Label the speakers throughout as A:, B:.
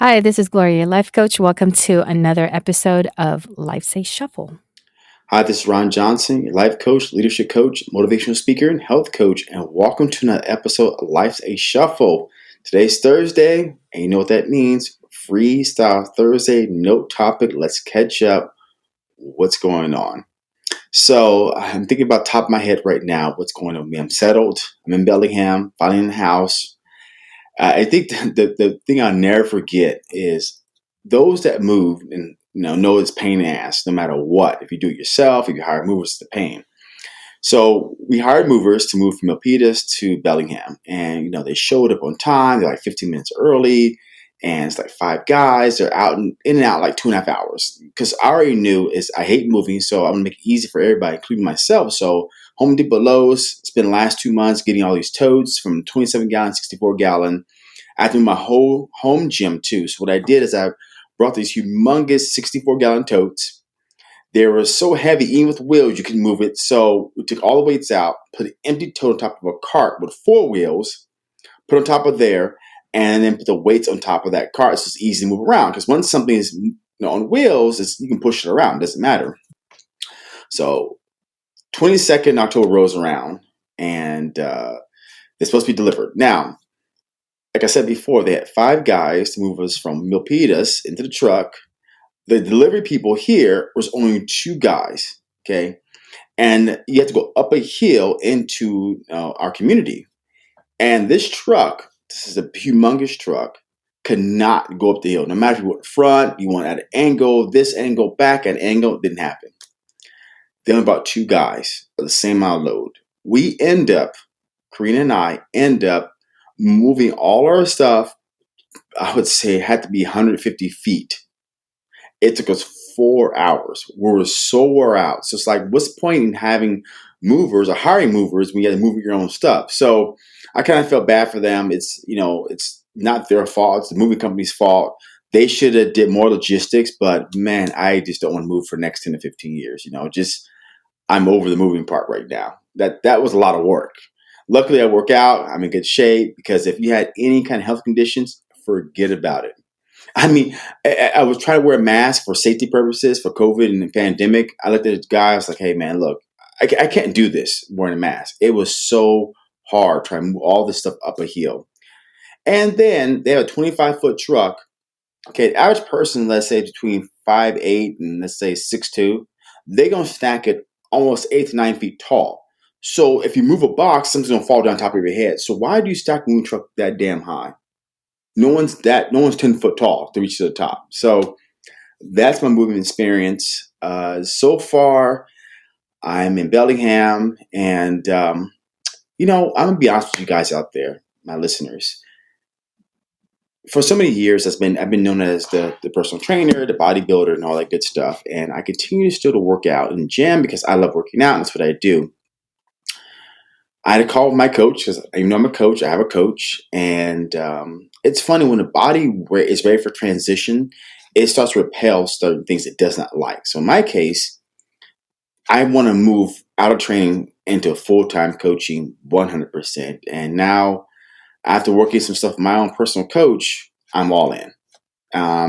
A: Hi, this is Gloria, your life coach. Welcome to another episode of Life's a Shuffle.
B: Hi, this is Ron Johnson, your life coach, leadership coach, motivational speaker, and health coach, and welcome to another episode of Life's a Shuffle. Today's Thursday, and you know what that means. Freestyle Thursday, no topic. Let's catch up. What's going on? So I'm thinking about top of my head right now. What's going on with me? I'm settled. I'm in Bellingham, finally in the house. I think the thing I'll never forget is those that move and know it's pain in the ass no matter what. If you do it yourself, if you hire movers, it's the pain. So we hired movers to move from Milpitas to Bellingham, and they showed up on time. They're like 15 minutes early, and it's like five guys. They're out in and out like 2.5 hours. Because I already knew is I hate moving, so I'm gonna make it easy for everybody, including myself. So Home Depot Lowe's spent the last 2 months getting all these totes from 27 gallon, 64 gallon. I do my whole home gym too. So what I did is I brought these humongous 64-gallon totes. They were so heavy, even with wheels, you couldn't move it. So we took all the weights out, put an empty tote on top of a cart with four wheels, put on top of there, and then put the weights on top of that cart so it's easy to move around. Because once something is on wheels, you can push it around. It doesn't matter. So 22nd October rolls around, and they're supposed to be delivered. Now, like I said before, they had five guys to move us from Milpitas into the truck. The delivery people here was only two guys, okay? And you had to go up a hill into our community. And this is a humongous truck, could not go up the hill. No matter if you went front, you went at an angle, this angle, back at an angle, it didn't happen. Then about two guys of the same amount of load. Karina and I end up moving all our stuff. I would say it had to be 150 feet. It took us 4 hours. We were so wore out. So it's like, what's the point in having movers or hiring movers when you got to move your own stuff? So I kind of felt bad for them. It's not their fault. It's the moving company's fault. They should have did more logistics, but man, I just don't want to move for the next 10 to 15 years. I'm over the moving part right now. That was a lot of work. Luckily, I work out. I'm in good shape because if you had any kind of health conditions, forget about it. I mean, I was trying to wear a mask for safety purposes for COVID and the pandemic. I looked at this guy. I was like, hey, man, look, I can't do this wearing a mask. It was so hard trying to move all this stuff up a hill. And then they have a 25-foot truck. Okay, the average person, let's say between 5'8" and let's say 6'2", they're going to stack it almost 8 to 9 feet tall. So if you move a box, something's going to fall down top of your head. So why do you stack a moving truck that damn high? No one's 10 foot tall to reach to the top. So that's my moving experience. So far, I'm in Bellingham, and I'm gonna be honest with you guys out there, my listeners. For so many years, I've been known as the personal trainer, the bodybuilder, and all that good stuff. And I continue still to work out in the gym because I love working out, and that's what I do. I had a call with my coach because even though I'm a coach, I have a coach, and it's funny when the body is ready for transition, it starts to repel certain things it does not like. So in my case, I want to move out of training into full time coaching 100%. And now, after working some stuff with my own personal coach, I'm all in.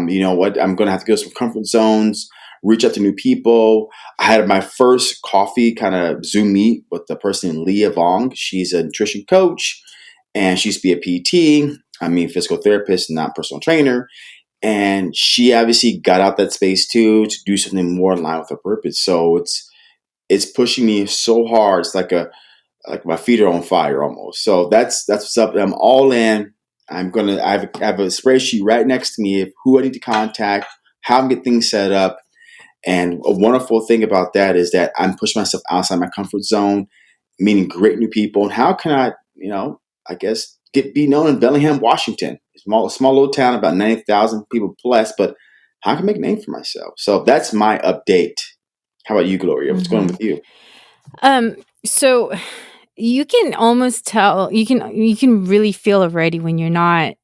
B: You know what? I'm going to have to go to some comfort zones, reach out to new people. I had my first coffee kind of Zoom meet with the person, Leah Vong. She's a nutrition coach, and she used to be a PT. I mean, physical therapist, not personal trainer. And she obviously got out that space too to do something more in line with her purpose. So it's pushing me so hard. It's like my feet are on fire almost. So that's what's up. I'm all in. I have a spreadsheet right next to me of who I need to contact, how I'm get things set up. And a wonderful thing about that is that I'm pushing myself outside my comfort zone, meeting great new people. And how can I, I guess be known in Bellingham, Washington? Small little town, about 90,000 people plus, but how can I make a name for myself? So that's my update. How about you, Gloria? What's going on
A: hmm
B: with you?
A: Um, so you can almost tell you can really feel already when you're not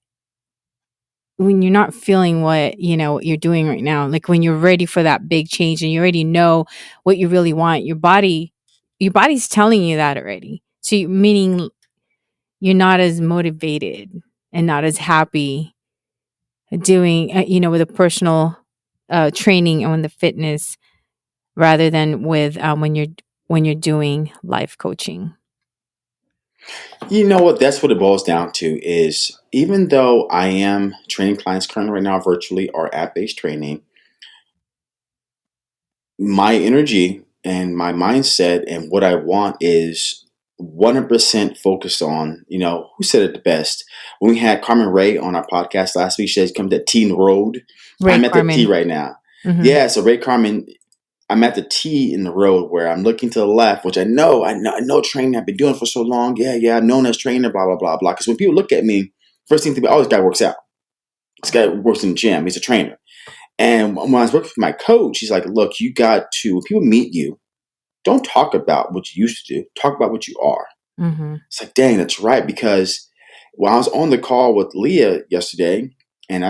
A: feeling what you're doing right now. Like when you're ready for that big change and you already know what you really want. Your body's telling you that already. So meaning you're not as motivated and not as happy doing, with a personal training and the fitness rather than with when you're doing life coaching.
B: You know what? That's what it boils down to is even though I am training clients currently right now virtually or app-based training, my energy and my mindset and what I want is 100% focused on, who said it the best? When we had Carmen Ray on our podcast last week, she said, come to T in the road.
A: Ray
B: I'm at the T
A: Carmen.
B: right now.
A: Hmm.
B: Yeah, so Ray Carmen, I'm at the T in the road where I'm looking to the left, which I know training I've been doing for so long. Yeah, I'm known as trainer, blah, blah, blah, blah. Because when people look at me, first thing they think, oh, this guy works out. This guy works in the gym. He's a trainer. And when I was working with my coach, he's like, look, you got to, when people meet you, don't talk about what you used to do. Talk about what you are.
A: Hmm.
B: It's like, dang, that's right. Because when I was on the call with Leah yesterday, and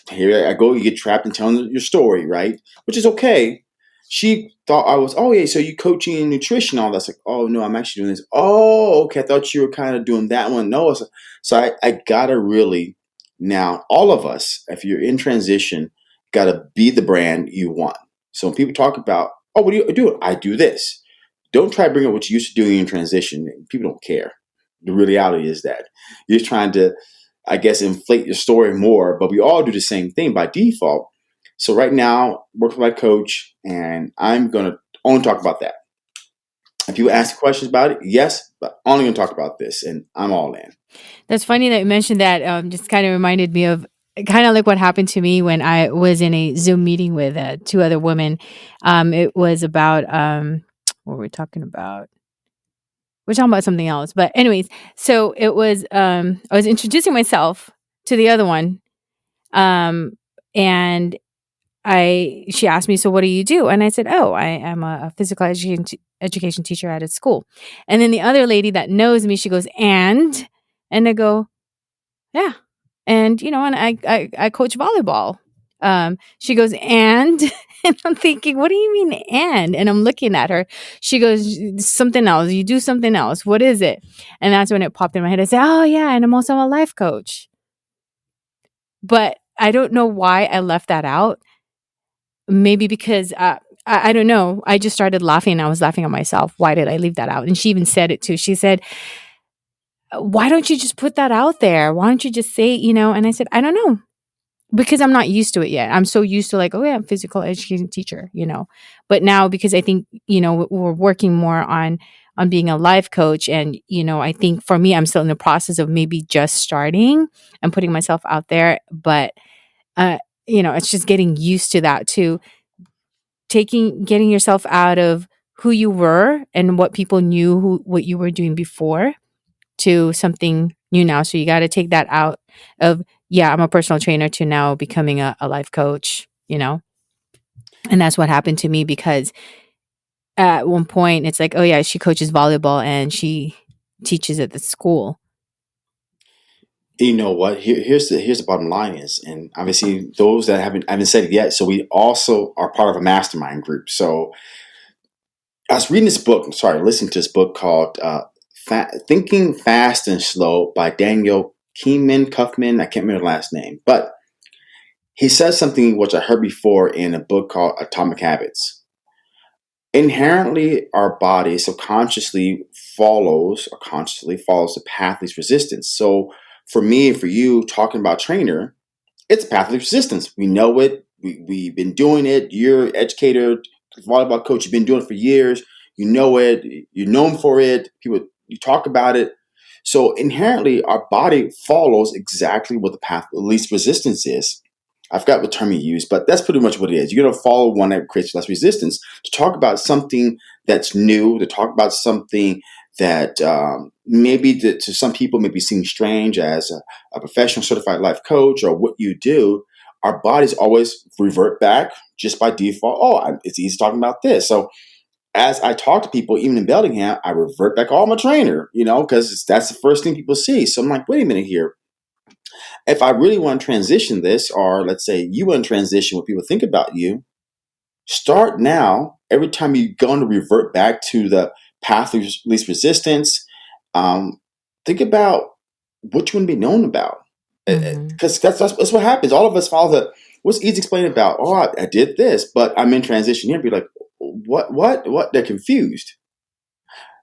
B: here I go, you get trapped in telling your story, right? Which is okay. She thought I was, oh yeah, so you coaching nutrition, all that's like, oh no, I'm actually doing this. Oh, okay, I thought you were kind of doing that one. No, so I gotta really now, all of us, if you're in transition, gotta be the brand you want. So when people talk about, oh, what do you do? I do this. Don't try to bring up what you used to do in transition. People don't care. The reality is that you're trying to, I guess, inflate your story more, but we all do the same thing by default. So right now, work with my coach, and I'm going to only talk about that. If you ask questions about it, yes, but only going to talk about this, and I'm all in.
A: That's funny that you mentioned that. Just kind of reminded me of kind of like what happened to me when I was in a Zoom meeting with two other women. It was about what were we talking about? We're talking about something else, but anyways, so it was I was introducing myself to the other one, and I she asked me, "So what do you do?" And I said, "Oh, I am a physical education teacher at a school." And then the other lady that knows me, she goes, and I go, "Yeah." And and I coach volleyball. She goes, "And?" And I'm thinking, "What do you mean and?" I'm looking at her. She goes, "Something else. You do something else. What is it?" And that's when it popped in my head. I said, "Oh yeah, and I'm also a life coach." But I don't know why I left that out. Maybe because I don't know. I just started laughing. I was laughing at myself. Why did I leave that out? And she even said it too. She said, "Why don't you just put that out there? Why don't you just say, And I said, "I don't know, because I'm not used to it yet. I'm so used to like, oh yeah, I'm a physical education teacher. But now because I think, we're working more on being a life coach, and I think for me, I'm still in the process of maybe just starting and putting myself out there, but uh, it's just getting used to that too. Getting yourself out of who you were and what people knew what you were doing before to something new now. So you got to take that out of, yeah, I'm a personal trainer, to now becoming a life coach. And that's what happened to me, because at one point it's like, oh yeah, she coaches volleyball and she teaches at the school.
B: You know what? Here's the bottom line is, and obviously those that haven't said it yet. So we also are part of a mastermind group. So I was reading this book. Sorry, listening to this book called "Thinking Fast and Slow" by Daniel Kuffman. I can't remember the last name, but he says something which I heard before in a book called Atomic Habits. Inherently, our body subconsciously consciously follows the path of least resistance. So, for me and for you, talking about trainer, it's path of least resistance. We know it. We've been doing it. You're an educator, volleyball coach. You've been doing it for years. You know it. You're known for it. People, you talk about it. So inherently, our body follows exactly what the path of least resistance is. I forgot what term you use, but that's pretty much what it is. You're going to follow one that creates less resistance to talk about something that's new, to talk about something that maybe to some people may be seen strange as a professional certified life coach or what you do. Our bodies always revert back just by default. Oh, it's easy talking about this. So as I talk to people, even in Bellingham, I revert back, oh, I'm a trainer, because that's the first thing people see. So I'm like, wait a minute here. If I really want to transition this, or let's say you want to transition what people think about you, start now. Every time you're going to revert back to the path of least resistance, think about what you want to be known about.
A: Mhm.
B: Because that's what happens. All of us follow the what's easy explaining about. Oh, I did this, but I'm in transition here. Be like, what? They're confused.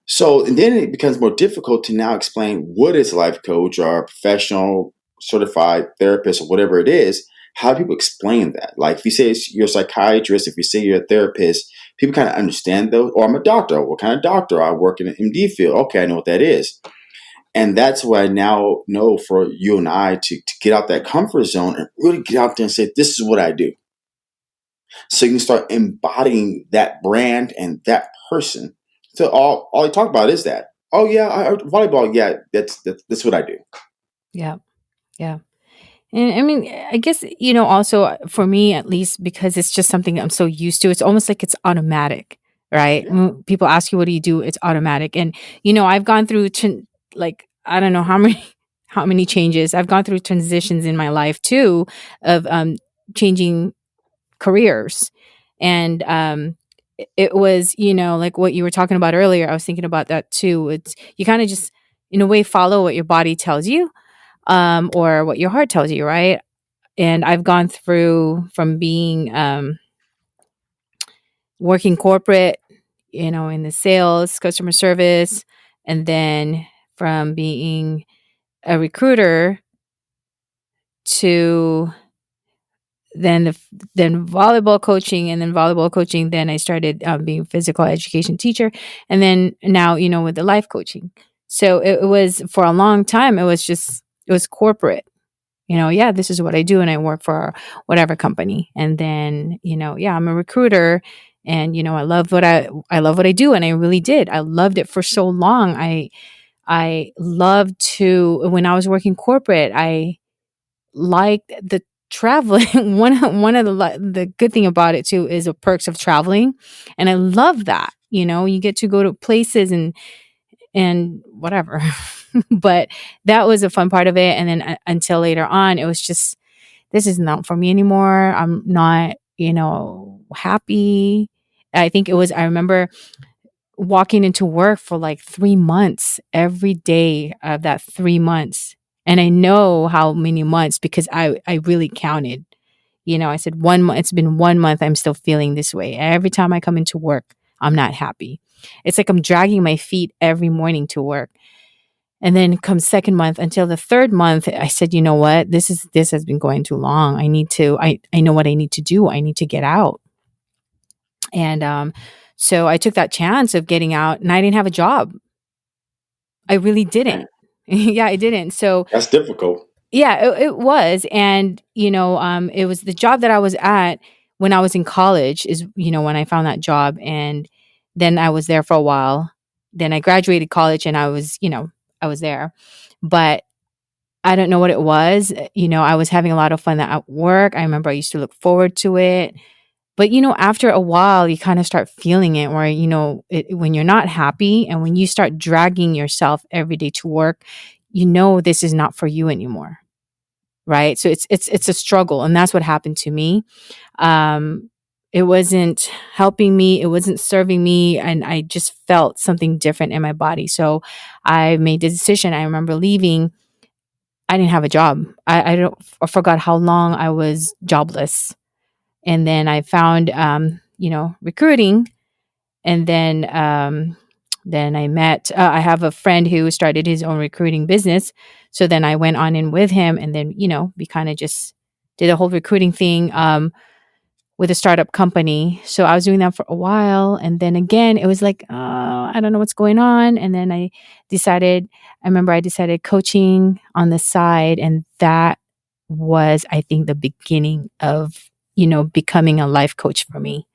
B: So, and then it becomes more difficult to now explain what is a life coach or a professional certified therapist or whatever it is. How do people explain that? Like, if you say you're a psychiatrist, if you say you're a therapist, people kind of understand those. Or I'm a doctor. What kind of doctor? I work in an MD field. Okay, I know what that is. And that's what I now know for you and I to get out that comfort zone and really get out there and say, this is what I do. So you can start embodying that brand and that person. So all you talk about is that. Oh yeah, volleyball. Yeah, that's what I do.
A: Yeah. Yeah. And I mean, I guess, you know, also for me, at least, because it's just something I'm so used to, it's almost like it's automatic, right?
B: Yeah.
A: When people ask you, what do you do? It's automatic. And, you know, I've gone through, like, I don't know how many, how many changes. I've gone through transitions in my life too of changing careers. And it was, you know, like what you were talking about earlier. I was thinking about that too. It's, you kind of just, in a way, follow what your body tells you, or what your heart tells you, right? And I've gone through from being working corporate, you know, in the sales, customer service, and then from being a recruiter to then then volleyball coaching, and then volleyball coaching. Then I started being a physical education teacher, and then now, you know, with the life coaching. So it was for a long time. It was just, it was corporate, you know, yeah, this is what I do, and I work for whatever company. And then, you know, yeah, I'm a recruiter, and you know, I love what I do, and I really did. I loved it for so long. I loved to, when I was working corporate, I liked the traveling. One of the good thing about it too is the perks of traveling, and I love that. You know, you get to go to places and whatever. But that was a fun part of it. And then until later on, it was just, this is not for me anymore. I'm not, you know, happy. I think it was, I remember walking into work for like 3 months every day of that 3 months. And I know how many months because I really counted. You know, I said 1 month, it's been 1 month, I'm still feeling this way. Every time I come into work, I'm not happy. It's like I'm dragging my feet every morning to work. And then comes second month, until the third month, I said, you know what? This has been going too long. I know what I need to do. I need to get out. And so I took that chance of getting out, and I didn't have a job. I really
B: Man,
A: didn't. Yeah, I didn't. So
B: that's difficult.
A: yeah, it was. And, you know, it was the job that I was at when I was in college is, you know, when I found that job. And then I was there for a while. Then I graduated college, and I was, you know, I was there. But I don't know what it was. You know, I was having a lot of fun at work. I remember I used to look forward to it. But, you know, after a while, you kind of start feeling it where, you know, when you're not happy and when you start dragging yourself every day to work, you know, this is not for you anymore. Right. So it's a struggle. And that's what happened to me. Um, it wasn't helping me. It wasn't serving me. And I just felt something different in my body. So I made the decision. I remember leaving. I didn't have a job. I forgot how long I was jobless. And then I found, you know, recruiting. And then I met, I have a friend who started his own recruiting business. So then I went on in with him. And then, you know, we kind of just did a whole recruiting thing. With a startup company. So I was doing that for a while. And then again, it was like, oh, I don't know what's going on. And then I remember I decided coaching on the side. And that was, I think, the beginning of, you know, becoming a life coach for me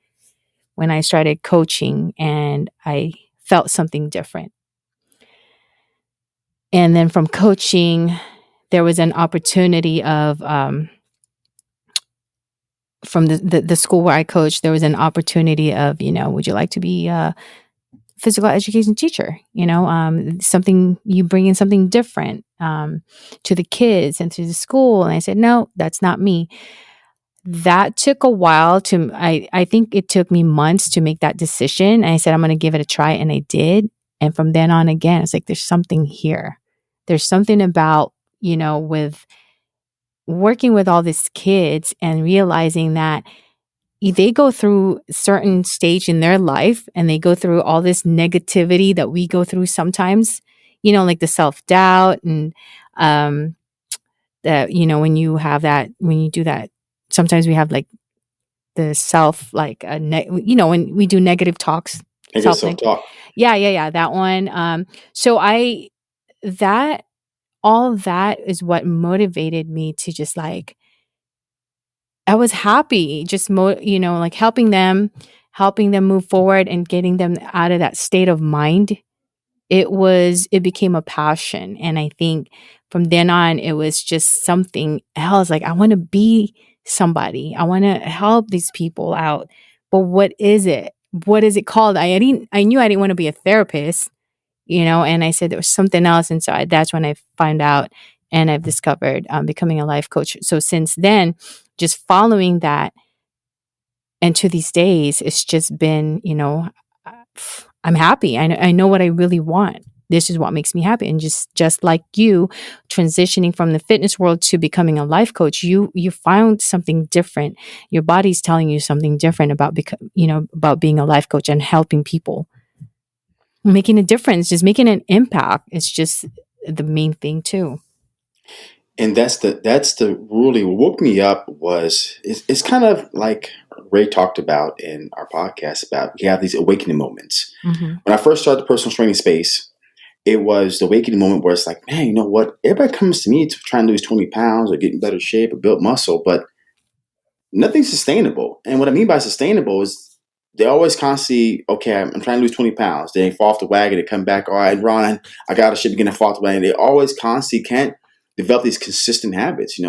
A: when I started coaching and I felt something different. And then from coaching, there was an opportunity of, from the school where I coached, there was an opportunity of, you know, would you like to be a physical education teacher? You know, something, you bring in something different to the kids and to the school. And I said, no, that's not me. That took a while I think it took me months to make that decision. And I said, I'm going to give it a try. And I did. And from then on again, it's like, there's something here. There's something about, you know, with working with all these kids and realizing that they go through certain stage in their life and they go through all this negativity that we go through sometimes, like the self-doubt and um that, when you have that, when you do that, sometimes we have like the self, like when we do negative talks,
B: I guess
A: self
B: self
A: neg.
B: talk.
A: Yeah, that one. So I that all that is what motivated me to just like, I was happy just like helping them move forward and getting them out of that state of mind. It became a passion, and I think from then on it was just something else. Like, I want to be somebody. I want to help these people out. But what is it? What is it called? I knew I didn't want to be a therapist, and I said there was something else, and so that's when I found out, and I've discovered becoming a life coach. So since then, just following that, and to these days, it's just been, I'm happy. I know what I really want. This is what makes me happy. And just like you, transitioning from the fitness world to becoming a life coach, you found something different. Your body's telling you something different about about being a life coach and helping people, making a difference, just making an impact. It's just the main thing too.
B: And that's the really what woke me up was it's kind of like Ray talked about in our podcast about you have these awakening moments.
A: Hmm.
B: When I first started the personal training space, it was the awakening moment where it's like, man, you know what? Everybody comes to me to try and lose 20 pounds or get in better shape or build muscle, but nothing's sustainable. And what I mean by sustainable is they always constantly, okay, I'm trying to lose 20 pounds. They fall off the wagon, they come back, all right, Ron, I got to ship again and fall off the wagon. They always constantly can't develop these consistent habits.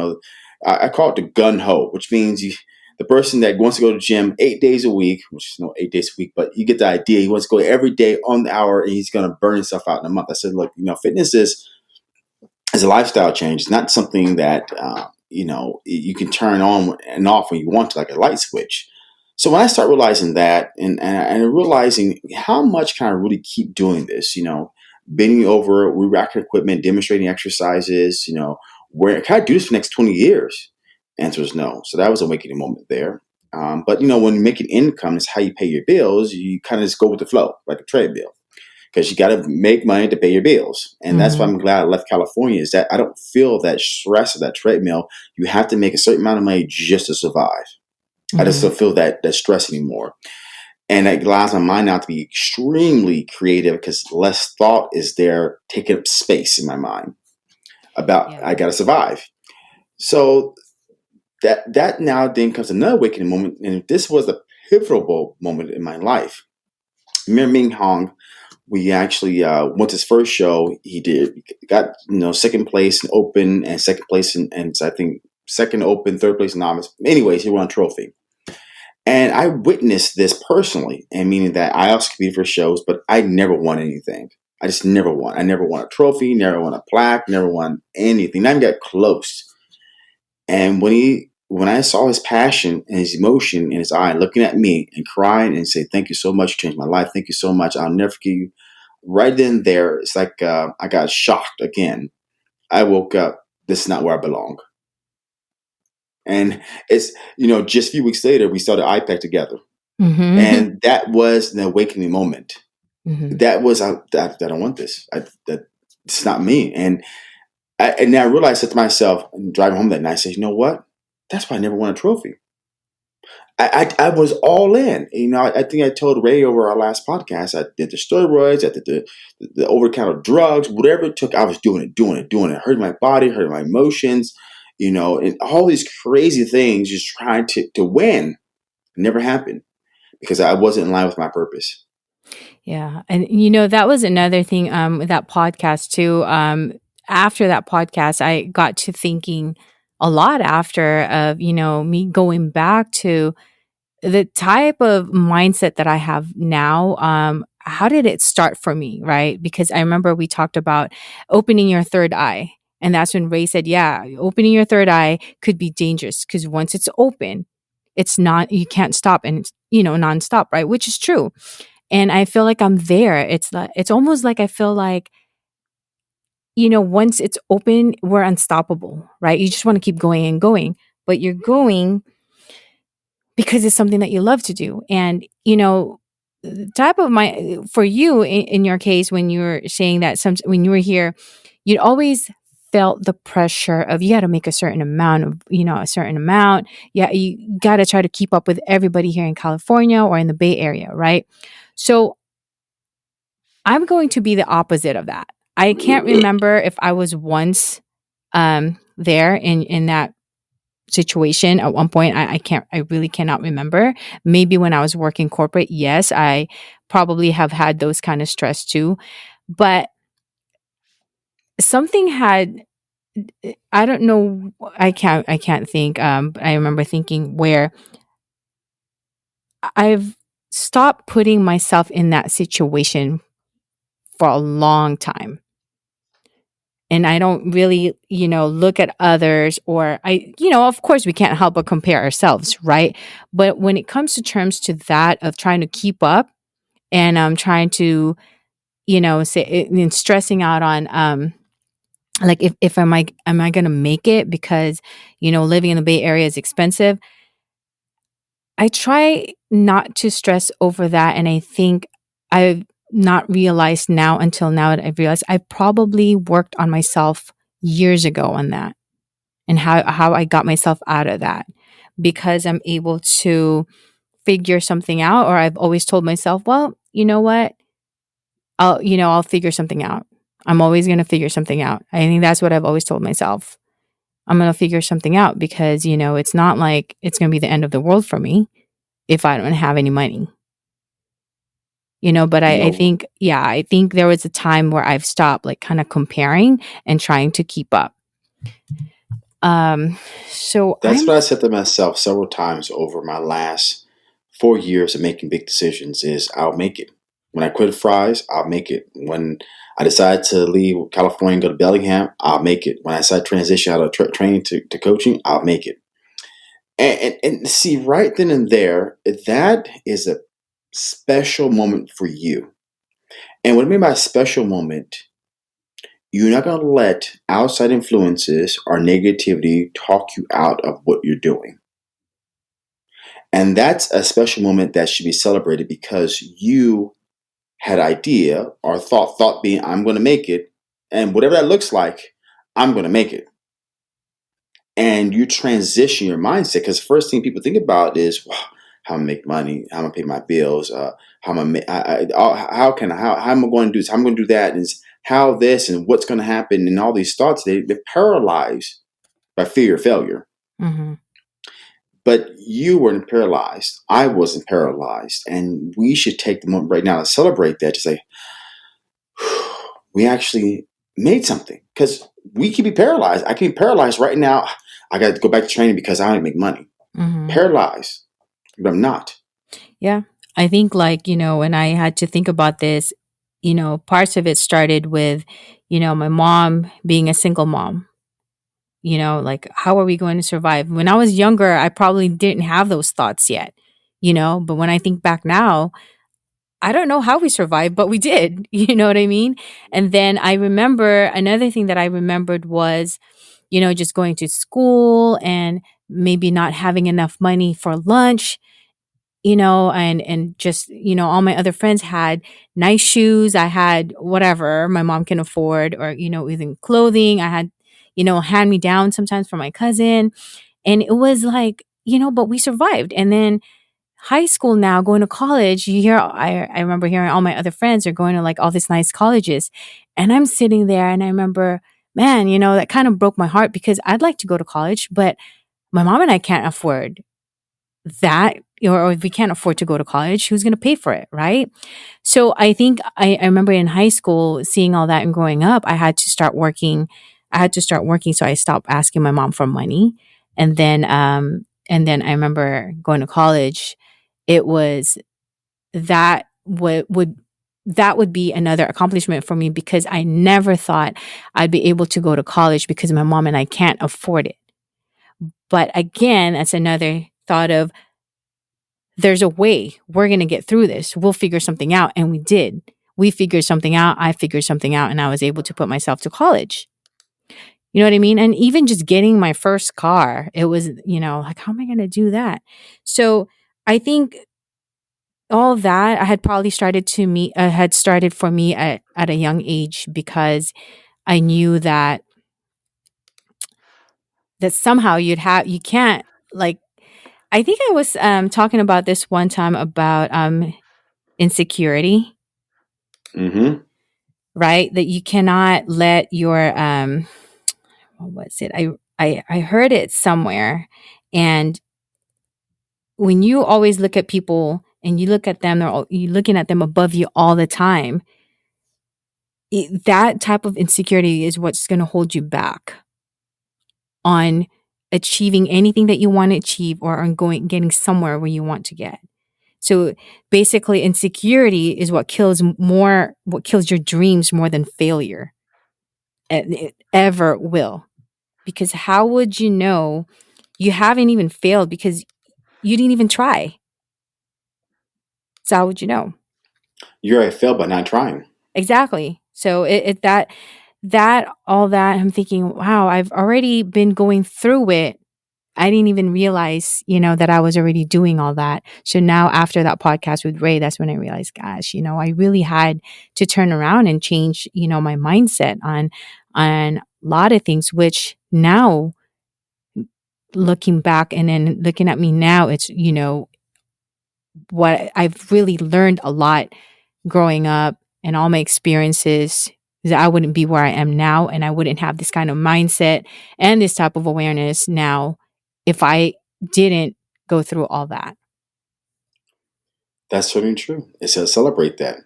B: I call it the gun ho, which means the person that wants to go to the gym 8 days a week, which is no 8 days a week, but you get the idea. He wants to go every day on the hour and he's going to burn himself out in a month. I said, look, fitness is a lifestyle change. It's not something that you can turn on and off when you want to, like a light switch. So when I start realizing that, and realizing how much can I really keep doing this, bending over, re-racking equipment, demonstrating exercises, where can I do this for the next 20 years? Answer is no. So that was a awakening moment there. But when making income is how you pay your bills, you kind of just go with the flow, like a treadmill because you got to make money to pay your bills. And that's why
A: Hmm.
B: I'm glad I left California is that I don't feel that stress of that treadmill. You have to make a certain amount of money just to survive. I just
A: Hmm.
B: don't feel that stress anymore. And it allows my mind now to be extremely creative because less thought is there taking up space in my mind about
A: Yeah.
B: I got to survive. So that now then comes another awakening moment. And this was a pivotal moment in my life. Mir Ming Hong, we actually went to his first show. He got second place in open and second place and I think second open, third place in novice. Anyways, he won a trophy, and I witnessed this personally, and meaning that I also competed for shows, but I never won anything. I just never won. I never won a trophy, never won a plaque, never won anything. Not even got close. And when I saw his passion and his emotion in his eye, looking at me and crying and say, "Thank you so much, you changed my life. Thank you so much. I'll never forget you." Right then there, it's like I got shocked again. I woke up. This is not where I belong. And it's just a few weeks later, we started IPAC together,
A: Hmm.
B: and that was an awakening moment.
A: Hmm.
B: That was I don't want this. That it's not me. And I realized that to myself driving home that night. I said, you know what? That's why I never won a trophy. I was all in. I think I told Ray over our last podcast. I did the steroids, I did the over the counter drugs, whatever it took. I was doing it, doing it, doing it. Hurting my body, hurting my emotions, and all these crazy things, just trying to win. Never happened because I wasn't in line with my purpose.
A: Yeah. And that was another thing with that podcast too. After that podcast, I got to thinking a lot after of, me going back to the type of mindset that I have now. How did it start for me, right? Because I remember we talked about opening your third eye. And that's when Ray said, yeah, opening your third eye could be dangerous because once it's open, it's not, you can't stop and it's, nonstop, right? Which is true. And I feel like I'm there. It's almost like I feel like once it's open, we're unstoppable, right? You just want to keep going and going, but you're going because it's something that you love to do. And, the type of for you in your case, when you were saying that when you were here, you'd always felt the pressure of you got to make a certain amount of, a certain amount. Yeah. You got to try to keep up with everybody here in California or in the Bay Area. Right. So I'm going to be the opposite of that. I can't remember if I was once there in that situation at one point. I really cannot remember. Maybe when I was working corporate, yes, I probably have had those kind of stress too. But something had, I don't know, I can't think. I remember thinking where I've stopped putting myself in that situation for a long time. And I don't really, look at others, or of course we can't help but compare ourselves, right? But when it comes to terms to that of trying to keep up, and trying to, say, and stressing out on, like, if am I going to make it, because living in the Bay Area is expensive. I try not to stress over that, and I think I've not realized now, until now that I've realized I probably worked on myself years ago on that, and how I got myself out of that, because I'm able to figure something out, or I've always told myself, well, you know what? I'll figure something out. I'm always going to figure something out. I think that's what I've always told myself. I'm going to figure something out, because, it's not like it's going to be the end of the world for me if I don't have any money. But I
B: No,
A: think, yeah, I think there was a time where I've stopped, like, kind of comparing and trying to keep up. Um, so
B: that's what I said to myself several times over my last 4 years of making big decisions is I'll make it. When I quit fries, I'll make it. When I decide to leave California and go to Bellingham, I'll make it. When I decide to transition out of training to coaching, I'll make it. And see, right then and there, that is a special moment for you. And what I mean by special moment, you're not going to let outside influences or negativity talk you out of what you're doing. And that's a special moment that should be celebrated because you had idea or thought being I'm going to make it, and whatever that looks like, I'm going to make it. And you transition your mindset because first thing people think about is wow, how I'm gonna make money, how I'm gonna pay my bills, how I'm gonna how can I how am I going to do this, how I'm going to do that, and it's how this and what's going to happen, and all these thoughts they're paralyzed by fear of failure.
A: hmm
B: But you weren't paralyzed. I wasn't paralyzed. And we should take the moment right now to celebrate that, to say, we actually made something. Because we can be paralyzed. I can be paralyzed right now. I got to go back to training because I don't make money.
A: hmm
B: Paralyzed, but I'm not.
A: Yeah. I think, like, when I had to think about this, parts of it started with, my mom being a single mom. Like, how are we going to survive? When I was younger, I probably didn't have those thoughts yet, but when I think back now, I don't know how we survived, but we did. You know what I mean? And then I remember another thing that I remembered was, just going to school and maybe not having enough money for lunch, and just, all my other friends had nice shoes. I had whatever my mom can afford, or, even clothing. I had, hand me down sometimes from my cousin. And it was like, but we survived. And then high school, now going to college, you hear, I remember hearing all my other friends are going to, like, all these nice colleges. And I'm sitting there and I remember, man, that kind of broke my heart, because I'd like to go to college, but my mom and I can't afford that, or if we can't afford to go to college, who's going to pay for it, right? So I think I remember in high school seeing all that, and growing up, I had to start working. So I stopped asking my mom for money, and then I remember going to college. It was that would be another accomplishment for me, because I never thought I'd be able to go to college because my mom and I can't afford it. But again, that's another thought of, there's a way we're going to get through this. We'll figure something out. And we did. we figured something out. I figured something out, and I was able to put myself to college. You know what I mean? And even just getting my first car, it was, like, how am I going to do that? So I think all of that I had probably had started for me at a young age, because I knew that somehow you can't, like, I think I was talking about this one time about insecurity,
B: Mm-hmm.
A: right? That you cannot let your what was it? I heard it somewhere, and when you always look at people and you look at them, you're looking at them above you all the time. That type of insecurity is what's going to hold you back on achieving anything that you want to achieve, or on getting somewhere where you want to get. So basically, insecurity is what kills your dreams more than failure it ever will. Because how would you know you haven't even failed because you didn't even try? So how would you know?
B: You're a fail by not trying.
A: Exactly. So all that, I'm thinking, wow, I've already been going through it. I didn't even realize, that I was already doing all that. So now, after that podcast with Ray, that's when I realized, gosh, I really had to turn around and change, my mindset on a lot of things, which now, looking back and then looking at me now, it's, what I've really learned a lot growing up, and all my experiences, is that I wouldn't be where I am now, and I wouldn't have this kind of mindset and this type of awareness now if I didn't go through all that.
B: That's certainly true. It's to celebrate that.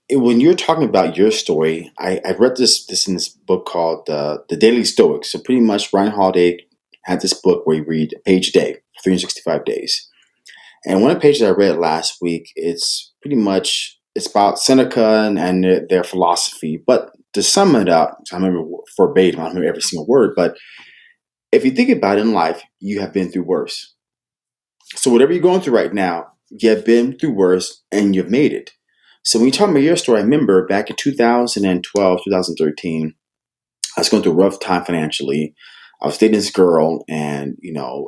B: When you're talking about your story, I read this in this book called The Daily Stoics. So pretty much Ryan Holiday had this book where you read a page a day for 365 days. And one of the pages I read last week, it's about Seneca and their philosophy. But to sum it up, I remember verbatim, I don't remember every single word, but if you think about it in life, you have been through worse. So whatever you're going through right now, you have been through worse and you've made it. So when you talk about your story, I remember back in 2012, 2013, I was going through a rough time financially. I was dating this girl, and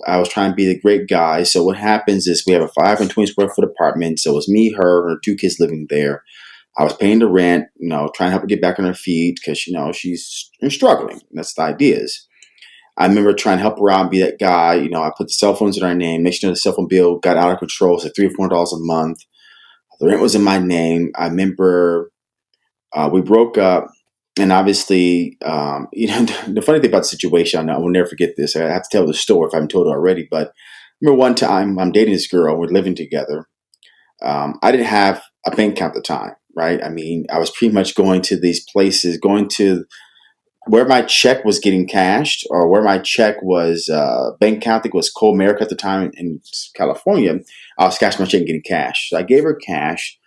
B: I was trying to be the great guy. So what happens is we have a 520 square foot apartment. So it's me, her 2 kids living there. I was paying the rent, trying to help her get back on her feet because she's struggling. That's the idea is. I remember trying to help her out and be that guy. I put the cell phones in our name. Next thing you know, the cell phone bill got out of control. It's like $3 or $4 a month. The rent was in my name. I remember we broke up, and obviously, the funny thing about the situation, I will never forget this. I have to tell the story if I haven't told it already. But I remember one time I'm dating this girl. We're living together. I didn't have a bank account at the time, right? I mean, I was pretty much going to these places, going to where my check was getting cashed, or where my check was bank account. I think it was Coal America at the time in California. I was cashing my check and getting cash. So I gave her cash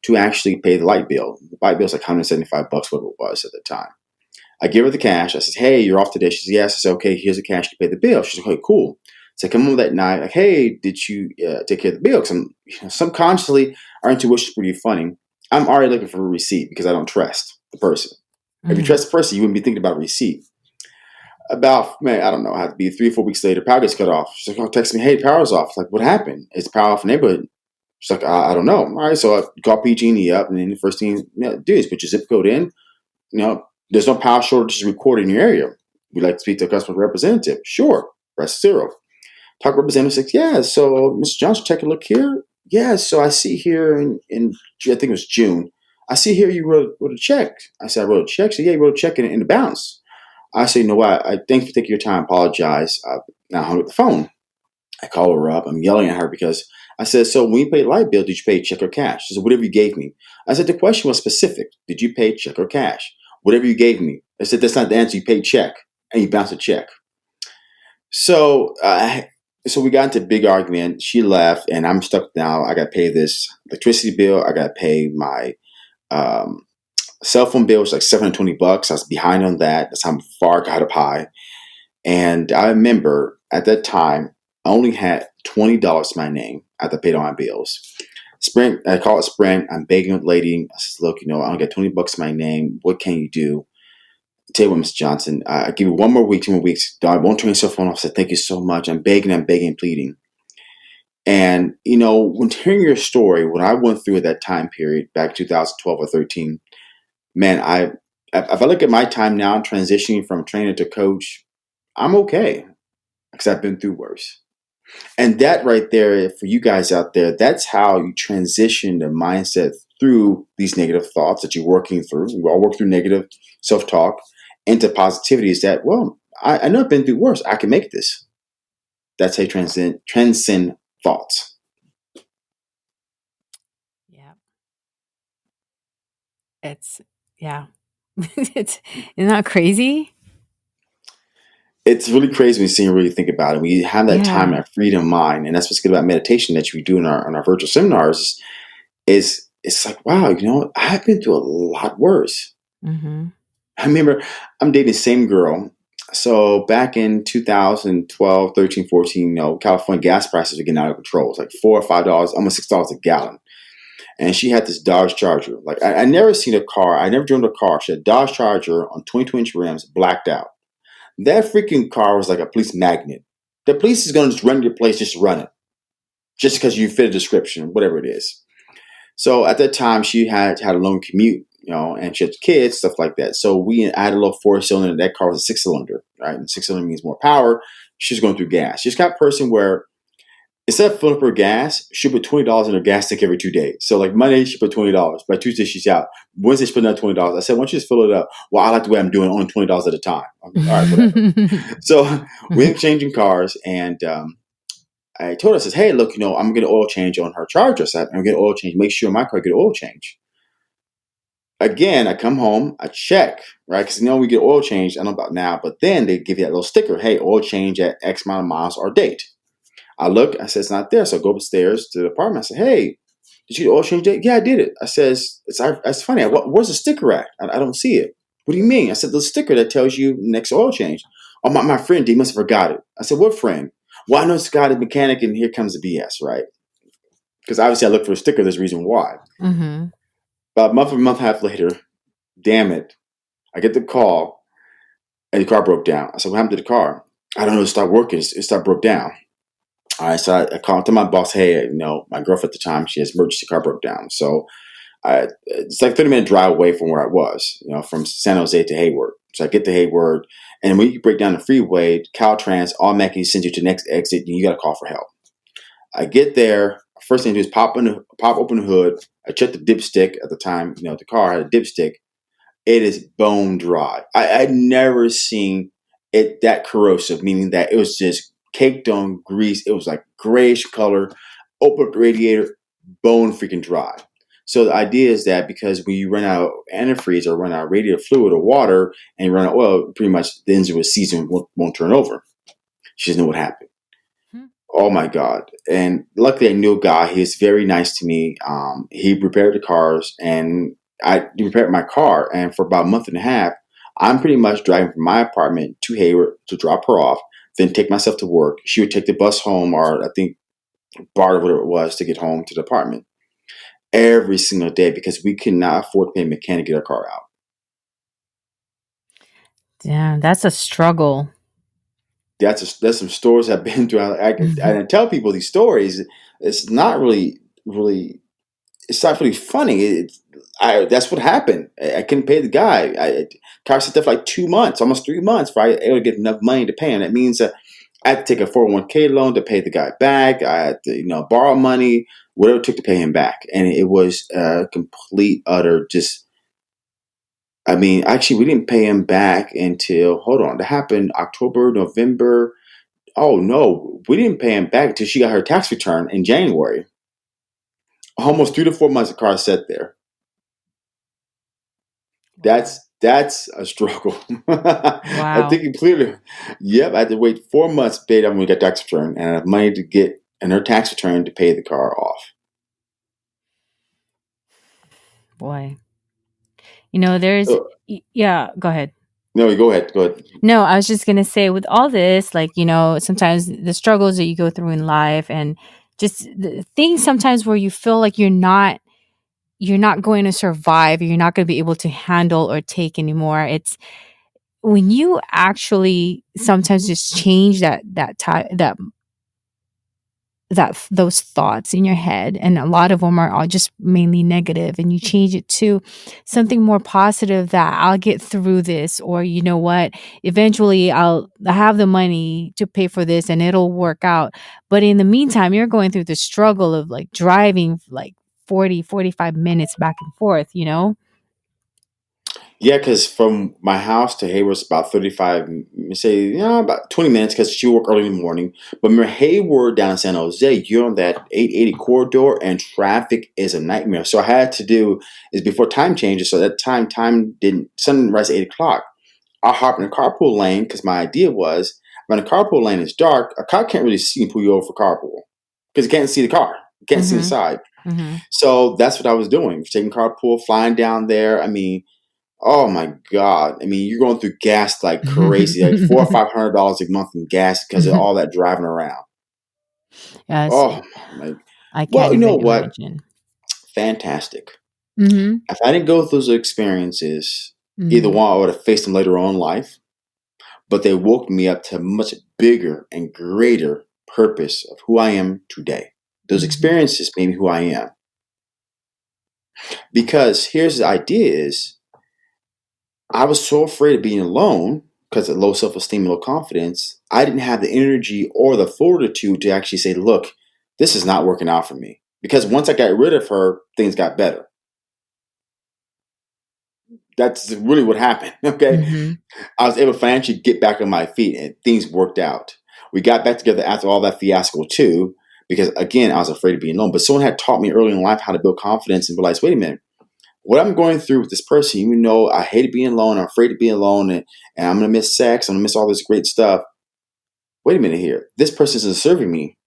B: to actually pay the light bill. The light bill was like $175, what it was at the time. I give her the cash. I said, "Hey, you're off today." She says, "Yes." I said, "Okay, here's the cash to pay the bill." She's like, "Okay, cool." So I come home that night, like, "Hey, did you take care of the bill?" Because subconsciously, our intuition is pretty funny. I'm already looking for a receipt because I don't trust the person. If you
A: Mhm.
B: trust the person, you wouldn't be thinking about a receipt. About, man, I don't know, it had to be 3 or 4 weeks later, power gets cut off. She's like, "Oh, text me, hey, power's off." It's like, "What happened? It's power off in the neighborhood." She's like, I don't know. All right, so I call PG&E up, and then the first thing do is put your zip code in. There's no power shortages recorded in your area. We'd like to speak to a customer representative. Sure, press 0. Talk representative says, "Yeah, so Mr. Johnson, take a look here. Yeah, so I see here in I think it was June. I see here you wrote a check." I said, "I wrote a check." She said, "Yeah, you wrote a check in the balance." I said, "You know what? I thank you for taking your time. Apologize." Now I hung up the phone. I call her up. I'm yelling at her because I said, "So when you paid light bill, did you pay check or cash?" She said, "Whatever you gave me." I said, "The question was specific. Did you pay check or cash?" "Whatever you gave me." I said, "That's not the answer. You paid check, and you bounced a check." So, so we got into a big argument. She left, and I'm stuck now. I got to pay this electricity bill. I got to pay my um, cell phone bill. It's like $720. I was behind on that. That's how far I got up high. And I remember at that time, I only had $20 to my name. I had to pay all my bills. Sprint, I call it Sprint. I'm begging the lady. I says, look, I don't get 20 bucks my name. What can you do? Tell you what, Miss Johnson, I give you one more week, 2 more weeks. I won't turn your cell phone off. I said, thank you so much. I'm begging, pleading. And, when hearing your story, what I went through at that time period, back 2012 or 13, man, if I look at my time now, transitioning from trainer to coach, I'm okay because I've been through worse. And that right there, for you guys out there, that's how you transition the mindset through these negative thoughts that you're working through. We all work through negative self talk into positivity. Is that, well, I know I've been through worse. I can make this. That's how you transcend thoughts.
A: Yeah. It's, yeah. It's isn't that crazy?
B: It's really crazy when you really think about it. When you have that time,
A: Yeah.
B: that freedom of mind, and that's what's good about meditation that we do in our virtual seminars. Is it's like, wow, I've been through a lot worse.
A: Mm-hmm.
B: I remember I'm dating the same girl. So back in 2012, 13, 14, California gas prices were getting out of control. It's like $4 or $5, almost $6 a gallon. And she had this Dodge Charger. Like I never seen a car. I never drove a car. She had a Dodge Charger on 22-inch rims, blacked out. That freaking car was like a police magnet. The police is going to just run your place, just run it, just because you fit a description, whatever it is. So at that time, she had a long commute, and she had kids, stuff like that. So I had a little 4-cylinder. That car was a 6-cylinder, right? And 6-cylinder means more power. She's going through gas. She's got a person where instead of filling up her gas, she put $20 in her gas tank every 2 days. So like Monday, she put $20. By Tuesday, she's out. Wednesday, she put another $20. I said, why don't you just fill it up? Well, I like the way I'm doing, only $20 at a time. All right, whatever. So we ended up changing cars, and I told her, I says, hey, look, I'm going to get an oil change on her Charger. So I'm going to get an oil change. Make sure my car get an oil change. Again, I come home, I check, right? Because we get oil change. I don't know about now, but then they give you that little sticker. Hey, oil change at X amount of miles or date. I look, I said, it's not there. So I go upstairs to the apartment. I said, hey, did you get oil change date? Yeah, I did it. I says, it's funny. Where's the sticker at? I don't see it. What do you mean? I said, the sticker that tells you next oil change. Oh, my friend, he must have forgot it. I said, what friend? Well, I know it's got a mechanic, and here comes the BS, right? Because obviously I looked for a sticker. There's a reason why.
A: Mm-hmm.
B: About a month and a half later, damn it, I get the call, and the car broke down. I said, what happened to the car? I don't know. It stopped working. It stopped broke down. All right, so I called to my boss. Hey, my girlfriend at the time, she has emergency car broke down. So it's like 30-minute drive away from where I was, from San Jose to Hayward. So I get to Hayward, and when you break down the freeway, Caltrans automatically sends you to the next exit, and you got to call for help. I get there. First thing I do is pop open the hood. I check the dipstick at the time. The car had a dipstick. It is bone dry. I'd never seen it that corrosive, meaning that it was just caked on grease. It was like grayish color, open radiator, bone freaking dry. So the idea is that because when you run out of antifreeze or run out of radiator fluid or water and you run out of oil, pretty much the engine with season won't turn over. She doesn't know what happened. Oh my God. And luckily I knew a guy. He was very nice to me. He repaired the cars, and I repaired my car. And for about a month and a half, I'm pretty much driving from my apartment to Hayward to drop her off, then take myself to work. She would take the bus home, or I think BART or whatever it was, to get home to the apartment every single day because we could not afford to pay a mechanic to get our car out.
A: Yeah, that's a struggle.
B: That's some stories I've been through. I tell people these stories. It's not really it's not really funny. That's what happened. I couldn't pay the guy. Car sat there for like 2 months, almost 3 months, for I able to get enough money to pay him. That means that I had to take a 401k loan to pay the guy back. I had to, borrow money, whatever it took to pay him back. And it was a complete, utter just. I mean, actually, we didn't pay him back until, hold on, that happened October, November. Oh no, we didn't pay him back until she got her tax return in January. Almost 3 to 4 months, the car sat there.
A: Wow.
B: That's a struggle. I
A: Wow.
B: think you clearly. Yep, I had to wait 4 months to pay them when we got tax return, and I have money to get and her tax return to pay the car off.
A: Boy. There's
B: Oh,
A: yeah, go ahead.
B: no, go ahead. Go ahead.
A: No, I was just going to say with all this, like, sometimes the struggles that you go through in life and just the things sometimes where you feel like you're not going to survive, you're not going to be able to handle or take anymore. It's when you actually sometimes just change those thoughts in your head, and a lot of them are all just mainly negative, and you change it to something more positive, that I'll get through this, or you know what, eventually I have the money to pay for this and it'll work out. But in the meantime, you're going through the struggle of like driving like 40, 45 minutes back and forth, you know.
B: Yeah, because from my house to Hayward's about 35, say, about 20 minutes because she work early in the morning. But from Hayward down in San Jose, you're on that 880 corridor and traffic is a nightmare. So I had to do is before time changes. So that time didn't, sunrise at 8 o'clock. I hop in the carpool lane because my idea was when the carpool lane is dark, a cop can't really see and pull you over for carpool because you can't see the car. You can't see the
A: Mhm.
B: side.
A: Mhm.
B: So that's what I was doing. Taking carpool, flying down there. I mean, oh my God. I mean, you're going through gas like crazy, like $400 or $500 a month in gas because of all that driving around.
A: Yes,
B: Oh my.
A: I
B: Well,
A: can't
B: you know
A: even
B: what?
A: imagine.
B: Fantastic.
A: Mhm.
B: If I didn't go through those experiences, either
A: Mhm.
B: one, I would have faced them later on in life, but they woke me up to a much bigger and greater purpose of who I am today. Those
A: Mhm.
B: experiences made me who I am. Because here's the idea is I was so afraid of being alone because of low self-esteem and low confidence. I didn't have the energy or the fortitude to actually say, look, this is not working out for me. Because once I got rid of her, things got better. That's really what happened. Okay.
A: Mhm.
B: I was able to financially get back on my feet and things worked out. We got back together after all that fiasco too, because again, I was afraid of being alone. But someone had taught me early in life how to build confidence and realize, wait a minute, what I'm going through with this person, even though I hated being alone, I'm afraid of being alone, and I'm gonna miss sex, I'm gonna miss all this great stuff. Wait a minute here. This person isn't serving me.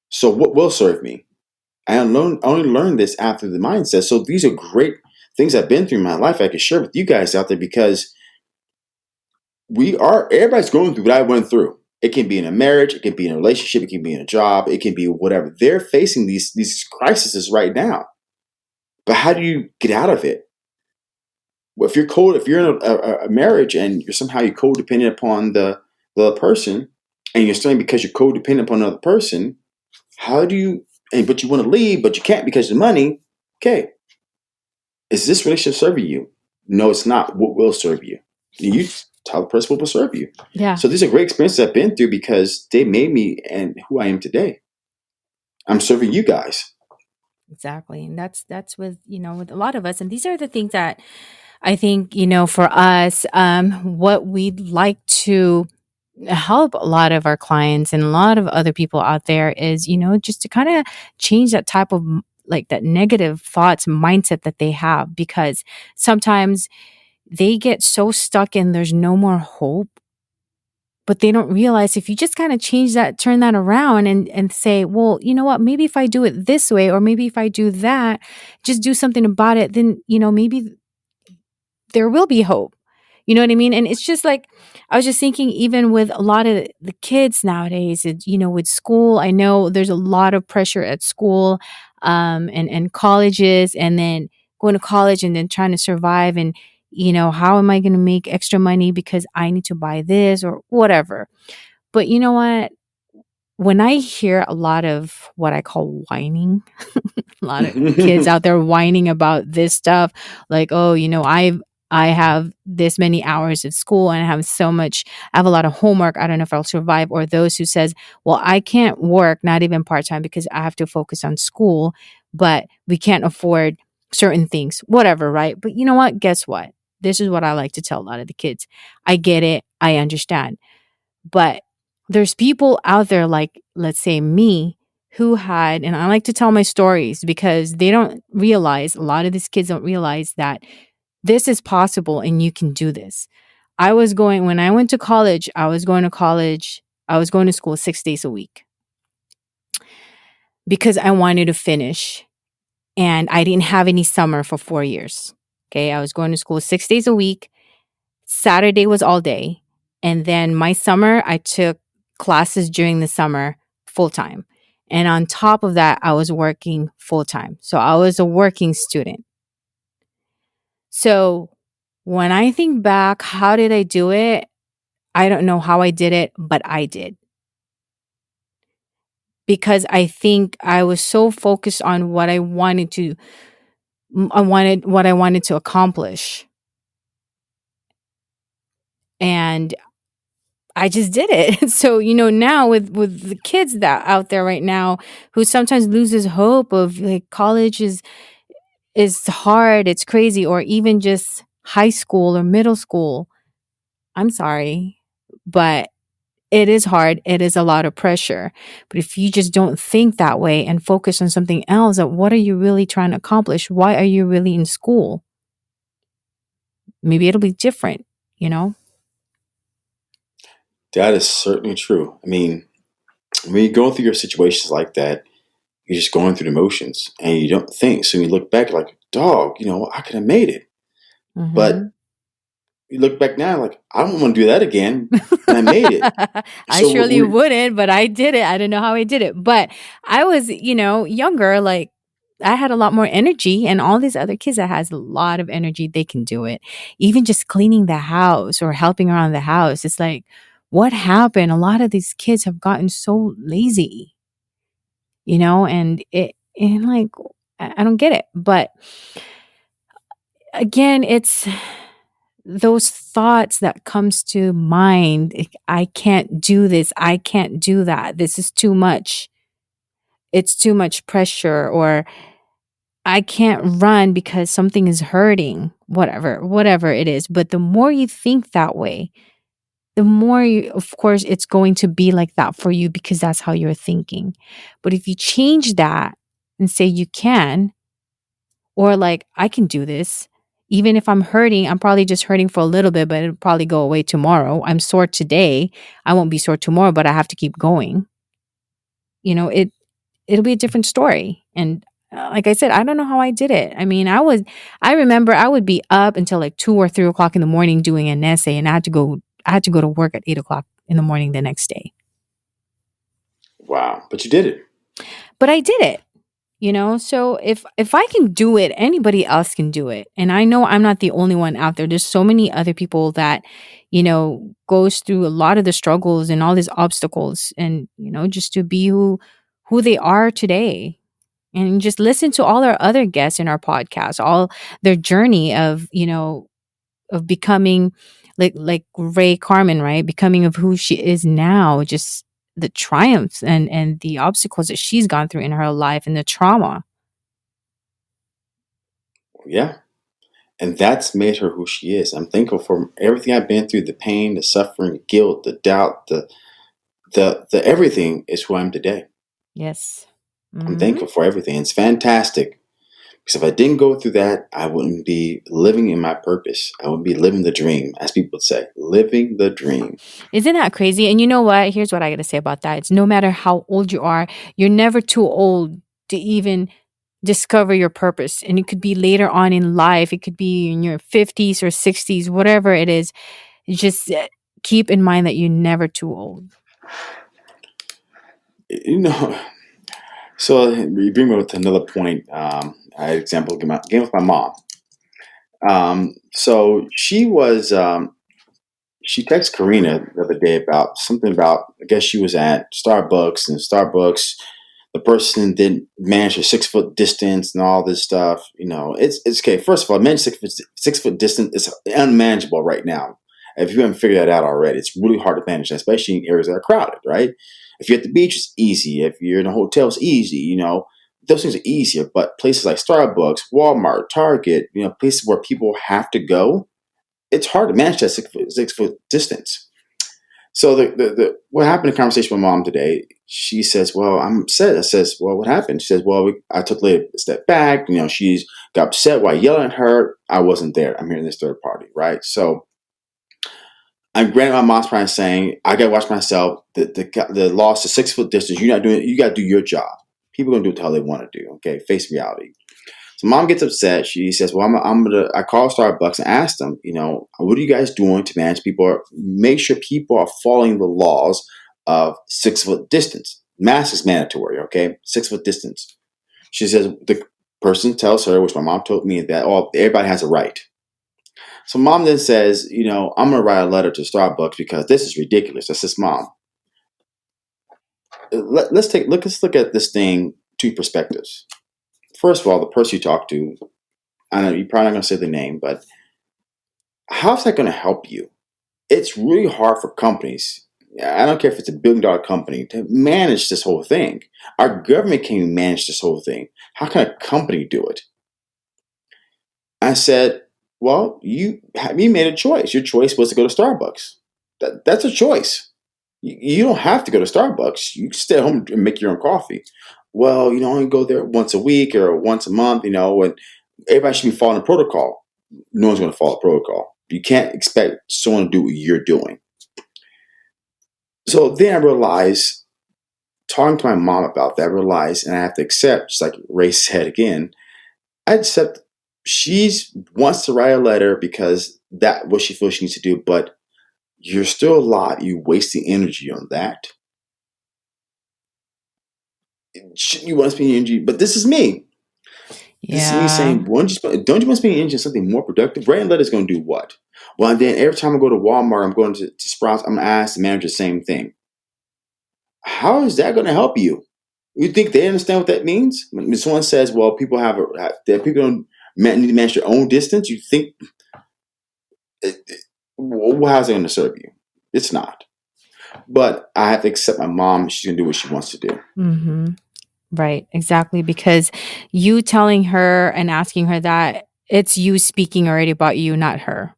B: So what will serve me? I only learned this after the mindset. So these are great things I've been through in my life I can share with you guys out there because everybody's going through what I went through. It can be in a marriage, it can be in a relationship, it can be in a job, it can be whatever. They're facing these crises right now. But how do you get out of it? Well, if you're in a marriage and you're codependent upon the person, and you're saying because you're codependent upon another person, how do you? And but you want to leave, but you can't because of the money. Okay, is this relationship serving you? No, it's not. What will serve you? You tell the person what will serve you.
A: Yeah,
B: So these are great experiences I've been through because they made me and who I am today. I'm serving you guys.
A: exactly. And that's with, with a lot of us. And these are the things that I think, for us, what we'd like to help a lot of our clients and a lot of other people out there is, just to kind of change that type of like that negative thoughts mindset that they have, because sometimes they get so stuck in there's no more hope, but they don't realize if you just kind of change that, turn that around, and say, well, you know what, maybe if I do it this way, or maybe if I do that, just do something about it, then maybe there will be hope. You know what I mean? And it's just like, I was just thinking, even with a lot of the kids nowadays, with school, I know there's a lot of pressure at school, and colleges, and then going to college and then trying to survive. And, how am I going to make extra money because I need to buy this or whatever. But you know what? When I hear a lot of what I call whining, a lot of kids out there whining about this stuff, like, oh, I have this many hours at school and I have a lot of homework, I don't know if I'll survive. Or those who says, well, I can't work, not even part-time, because I have to focus on school, but we can't afford certain things, whatever, right? But you know what, guess what, this is what I like to tell a lot of the kids. I get it, I understand, but there's people out there, like, let's say me, who had, and I like to tell my stories because they don't realize, a lot of these kids don't realize that this is possible and you can do this. When I went to college, I was going to school 6 days a week because I wanted to finish, and I didn't have any summer for 4 years. Okay. I was going to school 6 days a week. Saturday was all day. And then my summer, I took classes during the summer full time. And on top of that, I was working full time. So I was a working student. So when I think back, how did I do it? I don't know how I did it, but I did. Because I think I was so focused on what I wanted to what I wanted to accomplish. And I just did it. So, now with the kids that out there right now who sometimes loses hope of like college is hard, it's crazy, or even just high school or middle school. I'm sorry, but it is hard. It is a lot of pressure. But if you just don't think that way and focus on something else, what are you really trying to accomplish? Why are you really in school? Maybe it'll be different, you know?
B: That is certainly true. I mean, when you're going through your situations like that, you're just going through the motions and you don't think. So you look back like, dog, I could have made it. But
A: Hmm.
B: you look back now like, I don't want to do that again. And I made it.
A: I
B: So
A: surely wouldn't, but I did it. I don't know how I did it. But I was, younger, like I had a lot more energy, and all these other kids that has a lot of energy, they can do it. Even just cleaning the house or helping around the house. It's like, what happened? A lot of these kids have gotten so lazy, and like I don't get it. But again, it's those thoughts that comes to mind, like, I can't do this, I can't do that, this is too much, it's too much pressure, or I can't run because something is hurting, whatever it is. But the more you think that way, the more you, of course it's going to be like that for you because that's how you're thinking. But if you change that and say you can, or like, I can do this. Even if I'm hurting, I'm probably just hurting for a little bit, but it'll probably go away tomorrow. I'm sore today. I won't be sore tomorrow, but I have to keep going. It'll be a different story. And like I said, I don't know how I did it. I mean, I remember I would be up until like 2 or 3 o'clock in the morning doing an essay, and I had to go to work at 8 o'clock in the morning the next day.
B: wow. But you did it.
A: But I did it. So if I can do it, anybody else can do it. And I know I'm not the only one out there. There's so many other people that goes through a lot of the struggles and all these obstacles, and just to be who they are today. And just listen to all our other guests in our podcast, all their journey of becoming, like Ray Carmen, right? Becoming of who she is now, just the triumphs and the obstacles that she's gone through in her life and the trauma.
B: Yeah. And that's made her who she is. I'm thankful for everything I've been through, the pain, the suffering, the guilt, the doubt, the everything is who I am today.
A: Yes.
B: I'm
A: Hmm.
B: thankful for everything. It's fantastic. Because if I didn't go through that, I wouldn't be living in my purpose. I would be living the dream, as people would say, living the dream.
A: Isn't that crazy? And you know what? Here's what I got to say about that. It's no matter how old you are, you're never too old to even discover your purpose. And it could be later on in life, it could be in your 50s or 60s, whatever it is. Just keep in mind that you're never too old.
B: You know, so you bring me to another point. I had an example game with my mom. So she texted Karina the other day about something about, I guess she was at Starbucks, and Starbucks, the person didn't manage a 6 foot distance and all this stuff. It's okay. First of all, manage 6 foot distance is unmanageable right now. If you haven't figured that out already, it's really hard to manage, especially in areas that are crowded, right? If you're at the beach, it's easy. If you're in a hotel, it's easy. Those things are easier. But places like Starbucks, Walmart, Target, places where people have to go, it's hard to manage that 6 foot distance. So what happened in conversation with mom today? She says, "Well, I'm upset." I says, "Well, what happened?" She says, "Well, I took a step back. She's got upset while yelling at her. I wasn't there. I'm hearing this third party, right?" So I'm granted my mom's probably saying, "I got to watch myself. The loss of 6 foot distance. You're not doing it. You got to do your job. People are gonna do what the hell they want to do. Okay, face reality." So mom gets upset. She says, "Well, I'm gonna." I call Starbucks and ask them, what are you guys doing to make sure people are following the laws of 6 foot distance? Mask is mandatory, okay? 6 foot distance. She says the person tells her, which my mom told me, that everybody has a right. So mom then says, I'm gonna write a letter to Starbucks because this is ridiculous. I says, Mom, let's look at this thing two perspectives. First of all, the person you talk to, I know you're probably not gonna say the name, but how's that gonna help you? It's really hard for companies. I don't care if it's $1 billion company to manage this whole thing. Our government can't even manage this whole thing. How can a company do it? I said, well, you made a choice. Your choice was to go to Starbucks. That's a choice. You don't have to go to Starbucks. You can stay at home and make your own coffee. Well, only go there once a week or once a month, and everybody should be following the protocol. No one's going to follow the protocol. You can't expect someone to do what you're doing. So then I realized, talking to my mom about that, I realized, and I have to accept, just like Ray said again, I accept she wants to write a letter because that's what she feels she needs to do, but you're still alive. You wasting energy on that. Shouldn't you want to spend your energy? But this is me. This is me
A: Yeah.
B: saying, don't you want to spend your energy on something more productive? Writing letters going to do what? Well, and then every time I go to Walmart, I'm going to Sprouts, I'm going to ask the manager the same thing. How is that going to help you? You think they understand what that means? When someone says, "Well, that people don't need to manage their own distance," you think, how's it going to serve you? It's not. But I have to accept my mom. She's going to do what she wants to do.
A: Mm-hmm. Right. Exactly. Because you telling her and asking her that, it's you speaking already about you, not her.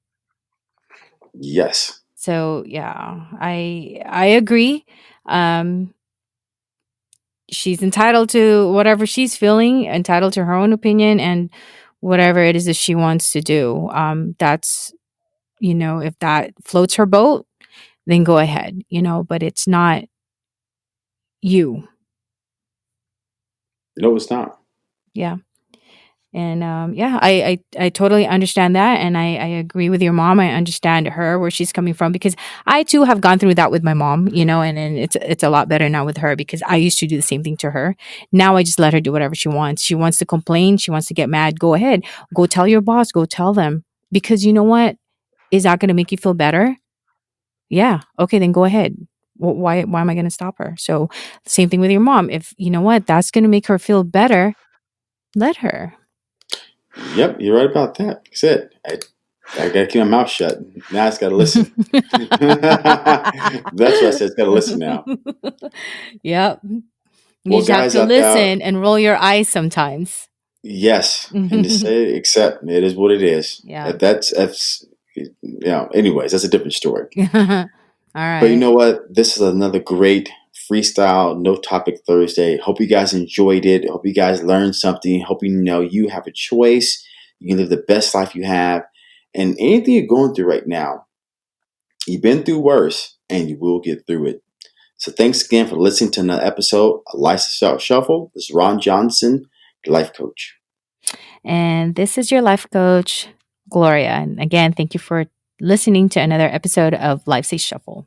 B: Yes.
A: So yeah, I agree. Um, she's entitled to whatever she's feeling, entitled to her own opinion and whatever it is that she wants to do. That's, if that floats her boat, then go ahead, but it's not you.
B: No, it's not.
A: Yeah. And yeah, I totally understand that. And I agree with your mom. I understand her where she's coming from because I too have gone through that with my mom, and it's a lot better now with her because I used to do the same thing to her. Now I just let her do whatever she wants. She wants to complain, she wants to get mad, go ahead. Go tell your boss, go tell them. Because you know what? Is that gonna make you feel better? Yeah. Okay, then go ahead. Why am I gonna stop her? So same thing with your mom. If you know what, that's gonna make her feel better, let her.
B: Yep, you're right about that. That's it. I gotta keep my mouth shut. Now it's gotta listen. That's what I said. It's gotta listen now.
A: Yep. You
B: Well,
A: just have
B: guys
A: to
B: out there,
A: listen and roll your eyes sometimes.
B: yes, and to say accept it is what it is.
A: Yeah.
B: That's Anyways, that's a different story.
A: All
B: But you
A: right.
B: know what? This is another great freestyle, no topic Thursday. Hope you guys enjoyed it. Hope you guys learned something. Hope you know you have a choice. You can live the best life you have. And anything you're going through right now, you've been through worse and you will get through it. So thanks again for listening to another episode of Lifestyle Shuffle. This is Ron Johnson, your life coach.
A: And this is your life coach, Gloria. And again, thank you for listening to another episode of Life's a Shuffle.